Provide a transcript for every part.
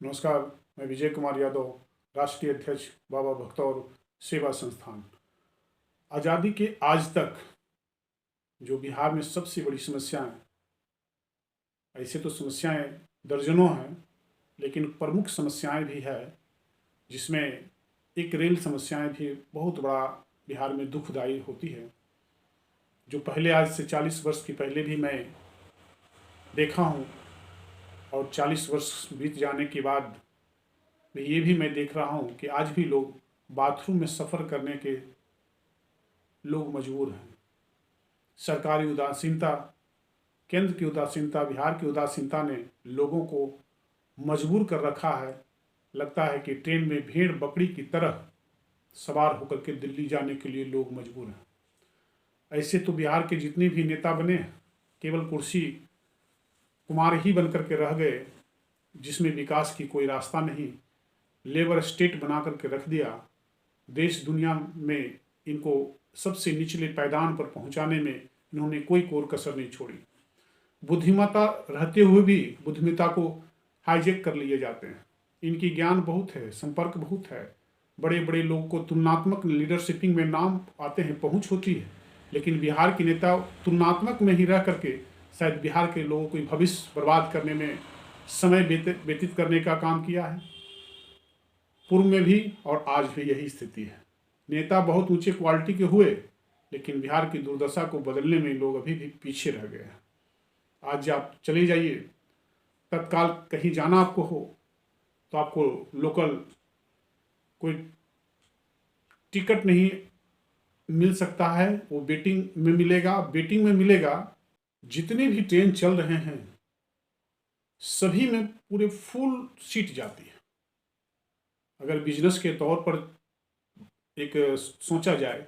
नमस्कार। मैं विजय कुमार यादव, राष्ट्रीय अध्यक्ष बाबा भक्तौर सेवा संस्थान। आज़ादी के आज तक जो बिहार में सबसे बड़ी समस्याएं, ऐसे तो समस्याएं दर्जनों हैं, लेकिन प्रमुख समस्याएं भी है, जिसमें एक रेल समस्याएं भी बहुत बड़ा बिहार में दुखदायी होती है, जो पहले आज से 40 वर्ष की पहले भी मैं देखा हूँ, और 40 वर्ष बीत जाने के बाद ये भी मैं देख रहा हूँ कि आज भी लोग बाथरूम में सफ़र करने के लोग मजबूर हैं। सरकारी उदासीनता, केंद्र की उदासीनता, बिहार की उदासीनता ने लोगों को मजबूर कर रखा है। लगता है कि ट्रेन में भेड़ बकरी की तरह सवार होकर के दिल्ली जाने के लिए लोग मजबूर हैं। ऐसे तो बिहार के जितने भी नेता बने, केवल कुर्सी कुमार ही बन करके रह गए, जिसमें विकास की कोई रास्ता नहीं। लेबर स्टेट बना करके रख दिया। देश दुनिया में इनको सबसे निचले पायदान पर पहुंचाने में इन्होंने कोई कोर कसर नहीं छोड़ी। बुद्धिमत्ता रहते हुए भी बुद्धिमत्ता को हाईजैक कर लिए जाते हैं। इनकी ज्ञान बहुत है, संपर्क बहुत है, बड़े बड़े लोग को तुलनात्मक लीडरशिपिंग में नाम आते हैं, पहुंच होती है, लेकिन बिहार के नेता तुलनात्मक में ही रह करके शायद बिहार के लोगों को भविष्य बर्बाद करने में समय व्यतीत करने का काम किया है। पूर्व में भी और आज भी यही स्थिति है। नेता बहुत ऊंचे क्वालिटी के हुए, लेकिन बिहार की दुर्दशा को बदलने में लोग अभी भी पीछे रह गए हैं। आज आप चले जाइए, तत्काल कहीं जाना आपको हो तो आपको लोकल कोई टिकट नहीं मिल सकता है, वो वेटिंग में मिलेगा। वेटिंग में मिलेगा, जितने भी ट्रेन चल रहे हैं सभी में पूरे फुल सीट जाती है। अगर बिजनेस के तौर पर एक सोचा जाए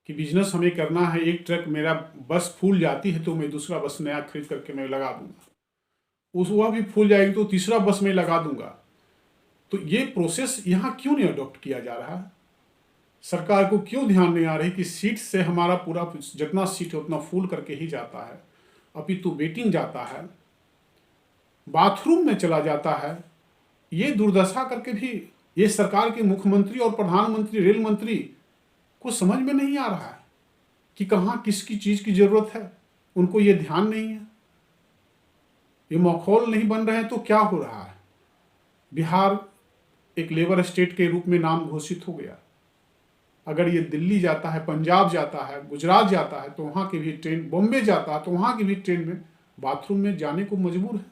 कि बिजनेस हमें करना है, एक ट्रक मेरा बस फूल जाती है तो मैं दूसरा बस नया खरीद करके मैं लगा दूंगा, वह भी फूल जाएगी तो तीसरा बस में लगा दूंगा। तो ये प्रोसेस यहाँ क्यों नहीं अडॉप्ट किया जा रहा है? सरकार को क्यों ध्यान नहीं आ रही कि सीट से हमारा पूरा जितना सीट है उतना फूल करके ही जाता है, अभी तो वेटिंग जाता है, बाथरूम में चला जाता है। ये दुर्दशा करके भी ये सरकार के मुख्यमंत्री और प्रधानमंत्री, रेल मंत्री को समझ में नहीं आ रहा है कि कहाँ किसकी चीज़ की ज़रूरत है। उनको ये ध्यान नहीं है, ये माहौल नहीं बन रहे हैं। तो क्या हो रहा है? बिहार एक लेबर स्टेट के रूप में नाम घोषित हो गया। अगर ये दिल्ली जाता है, पंजाब जाता है, गुजरात जाता है, तो वहाँ की भी ट्रेन, बॉम्बे जाता है तो वहाँ की भी ट्रेन में बाथरूम में जाने को मजबूर है।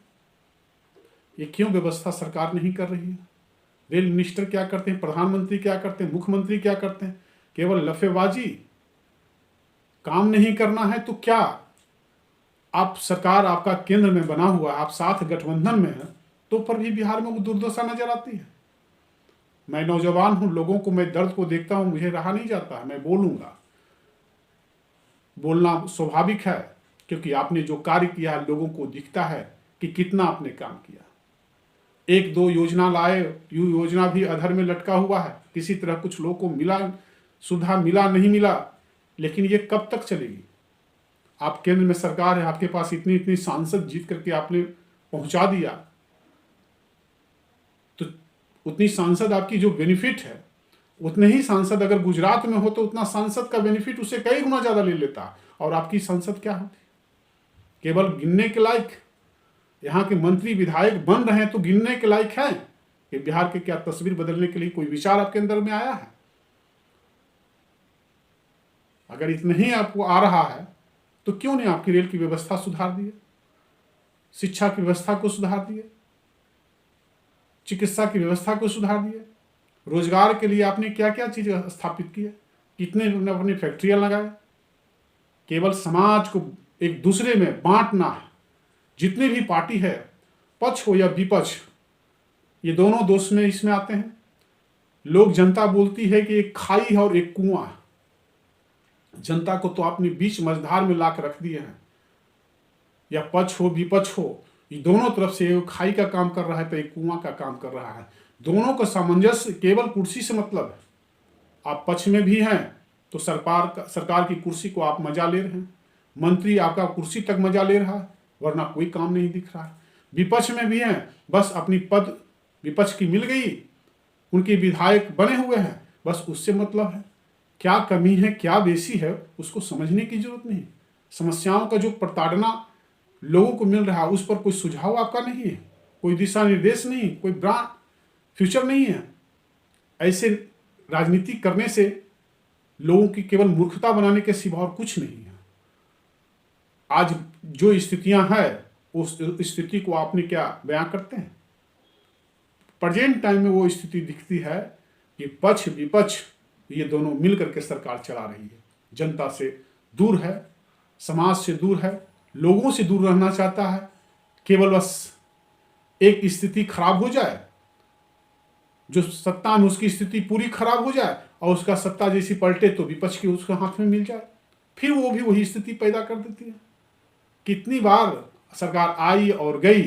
ये क्यों व्यवस्था सरकार नहीं कर रही है? रेल मिनिस्टर क्या करते हैं, प्रधानमंत्री क्या करते हैं, मुख्यमंत्री क्या करते हैं? केवल लफेबाजी, काम नहीं करना है तो क्या? आप सरकार, आपका केंद्र में बना हुआ है, आप साथ गठबंधन में हैं, तो पर भी बिहार में वो दुर्दशा नजर आती है। मैं नौजवान हूं, लोगों को, मैं दर्द को देखता हूं, मुझे रहा नहीं जाता है, मैं बोलूंगा। बोलना स्वाभाविक है, क्योंकि आपने जो कार्य किया है लोगों को दिखता है कि कितना आपने काम किया। एक दो योजना लाए, योजना भी अधर में लटका हुआ है, किसी तरह कुछ लोगों को मिला, सुविधा मिला, नहीं मिला, लेकिन ये कब तक चलेगी? आप केंद्र में सरकार है, आपके पास इतनी इतनी सांसद जीत करके आपने पहुंचा दिया, तो उतनी सांसद आपकी जो बेनिफिट है, उतने ही सांसद अगर गुजरात में हो तो उतना सांसद का बेनिफिट उसे कई गुना ज्यादा ले लेता। और आपकी सांसद क्या होती? केवल गिनने के लायक। यहाँ के मंत्री विधायक बन रहे हैं तो गिनने के लायक है कि बिहार के क्या तस्वीर बदलने के लिए कोई विचार आपके अंदर में आया है? अगर इतना ही आपको आ रहा है तो क्यों नहीं आपकी रेल की व्यवस्था सुधार दिए, शिक्षा की व्यवस्था को सुधार दिए, चिकित्सा की व्यवस्था को सुधार दिए? रोजगार के लिए आपने क्या क्या चीजें स्थापित की है? कितने अपनी फैक्ट्रियां लगाए? केवल समाज को एक दूसरे में बांटना है। जितने भी पार्टी है, पक्ष हो या विपक्ष, ये दोनों दोष में इसमें आते हैं। लोग, जनता बोलती है कि एक खाई है और एक कुआं है। जनता को तो आपने बीच मझधार में लाकर रख दिए हैं। या पक्ष हो विपक्ष हो, ये दोनों तरफ से एक खाई का काम कर रहा है तो एक कुआं का काम कर रहा है। दोनों का सामंजस्य केवल कुर्सी से मतलब है। आप पक्ष में भी हैं तो सरकार की कुर्सी को आप मजा ले रहे हैं, मंत्री आपका कुर्सी तक मजा ले रहा है, वरना कोई काम नहीं दिख रहा है। विपक्ष में भी हैं, बस अपनी पद विपक्ष की मिल गई, उनके विधायक बने हुए हैं, बस उससे मतलब है। क्या कमी है, क्या बेसी है, उसको समझने की जरूरत नहीं। समस्याओं का जो प्रताड़ना लोगों को मिल रहा है उस पर कोई सुझाव आपका नहीं है, कोई दिशा निर्देश नहीं, कोई ब्रांड फ्यूचर नहीं है। ऐसे राजनीति करने से लोगों की केवल मूर्खता बनाने के सिवा और कुछ नहीं है। आज जो स्थितियां हैं उस स्थिति को आपने क्या बयां करते हैं? प्रेजेंट टाइम में वो स्थिति दिखती है कि पक्ष विपक्ष ये दोनों मिलकर के सरकार चला रही है, जनता से दूर है, समाज से दूर है, लोगों से दूर रहना चाहता है। केवल बस एक स्थिति खराब हो जाए, जो सत्ता में उसकी स्थिति पूरी खराब हो जाए और उसका सत्ता जैसी पलटे तो विपक्ष की उसके हाथ में मिल जाए, फिर वो भी वही स्थिति पैदा कर देती है। कितनी बार सरकार आई और गई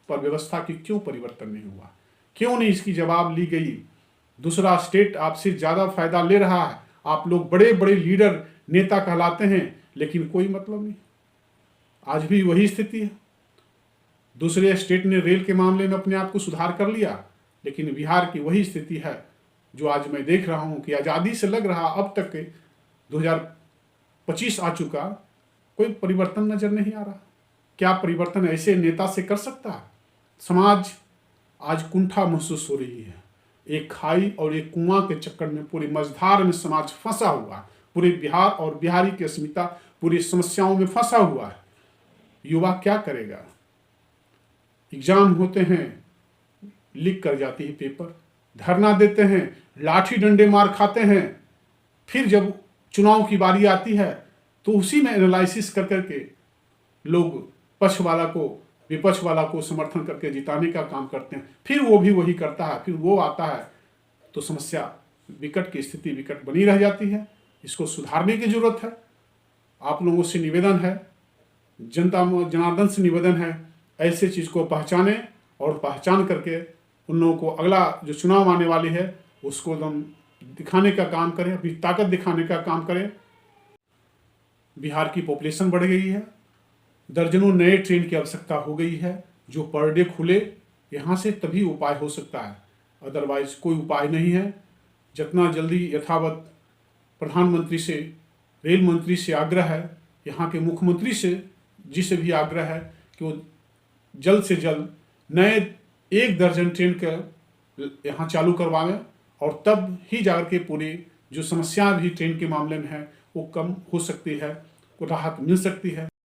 पर व्यवस्था की क्यों परिवर्तन नहीं हुआ? क्यों नहीं इसकी जवाब ली गई? दूसरा स्टेट आपसे ज़्यादा फायदा ले रहा है, आप लोग बड़े बड़े लीडर नेता कहलाते हैं, लेकिन कोई मतलब नहीं। आज भी वही स्थिति है। दूसरे स्टेट ने रेल के मामले में अपने आप को सुधार कर लिया, लेकिन बिहार की वही स्थिति है जो आज मैं देख रहा हूं कि आज़ादी से लग रहा अब तक के 2025 आ चुका, कोई परिवर्तन नजर नहीं आ रहा। क्या परिवर्तन ऐसे नेता से कर सकता है? समाज आज कुंठा महसूस हो रही है। एक खाई और एक कुआं के चक्कर में पूरी मझधार में समाज फंसा हुआ है। पूरे बिहार और बिहारी की अस्मिता पूरी समस्याओं में फंसा हुआ है। युवा क्या करेगा? एग्जाम होते हैं, लिख कर जाती है पेपर, धरना देते हैं, लाठी डंडे मार खाते हैं, फिर जब चुनाव की बारी आती है तो उसी में एनालिसिस कर करके लोग पक्ष वाला को विपक्ष वाला को समर्थन करके जिताने का काम करते हैं। फिर वो भी वही करता है, फिर वो आता है तो समस्या विकट की स्थिति विकट बनी रह जाती है। इसको सुधारने की जरूरत है। आप लोगों से निवेदन है, जनता जनार्दन से निवेदन है, ऐसे चीज़ को पहचाने और पहचान करके उन लोगों को अगला जो चुनाव आने वाली है उसको एकदम दिखाने का काम करें, अपनी ताकत दिखाने का काम करें। बिहार की पॉपुलेशन बढ़ गई है, दर्जनों नए ट्रेन की आवश्यकता हो गई है जो पर डे खुले, यहाँ से तभी उपाय हो सकता है, अदरवाइज कोई उपाय नहीं है। जितना जल्दी यथावत प्रधानमंत्री से, रेल मंत्री से आग्रह है, यहाँ के मुख्यमंत्री से जिसे भी आग्रह है कि वो जल्द से जल्द नए 1 दर्जन ट्रेन का यहाँ चालू करवाएं और तब ही जाकर के पूरी जो समस्या भी ट्रेन के मामले में है वो कम हो सकती है, को राहत मिल सकती है।